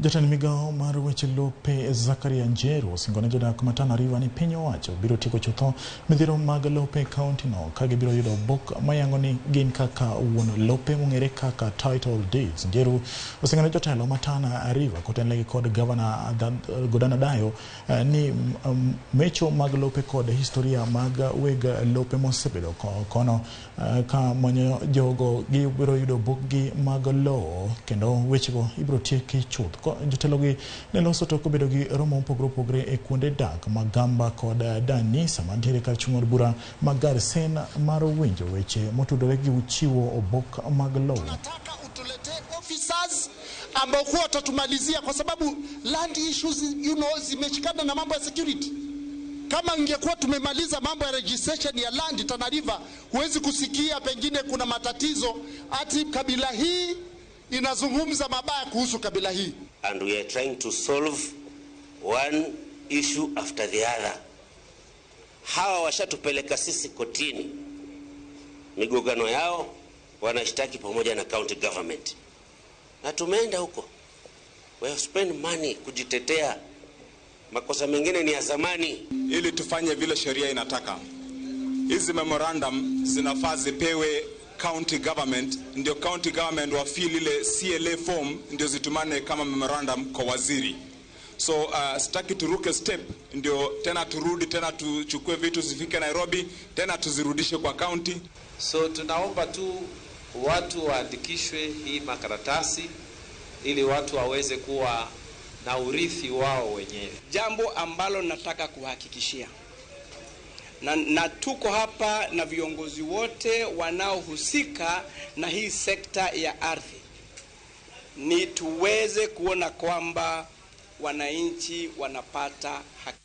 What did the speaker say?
Jatend migao mar weche lope Zakaria Njeru osingone jodak ma Tana River ni piny owacho biro tieko chutho midhiero mag lope kaunti no ka gibiro yudo obok mayango ni gin kaka wuon lope mong'ere kaka title deeds. Njeru osingone jotelo ma Tana River kotenlegi kod Governor Godana Dayo ni mecho mag lope kod historia mag weg lope mosebedo kono ka manyo jogo gibiro yudo obokgi mag lowo kendo wechego ibiro tieki chuth. Jotelo gi ne loso to kobedo gi romo pogre e kuonde dak magamba kod Danisa mantiere kar chung' od bura mag Garsen mar winjo weche motudore gi Chiwo obok mag lowo. Tunataka utuletee officers ambao kwa watatumalizia kwa sababu land issues zimeshikana na mambo ya security. Kama ingekuwa tumemaliza mambo ya registration ya land Tana River, huwezi kusikia pengine kuna matatizo ati kabila hii inazungumza mabaya kuhusu kabila hii. And we are trying to solve one issue after the other. Hawa washatupeleka sisi kotini, migogano yao wanashtaki pamoja na county government, na tumeenda huko. We have spent money kujitetea. Makosa mengine ni ya zamani. Ili tufanye vile sheria inataka. Hizi memorandum zinafaa zipewe county government, ndio county government wafili ile CLA form ndio zitumane kama memorandum kwa waziri. So sitaki turuke step ndio tena turudi tena tuchukue vitu zifike Nairobi tena tuzirudishe kwa county. So tunaomba tu watu waandikishwe hii makaratasi ili watu waweze kuwa na urithi wao wenyewe. Jambo ambalo nataka kuhakikishia na tuko hapa na viongozi wote wanaohusika na hii sekta ya ardhi, ni tuweze kuona kwamba wananchi wanapata haki.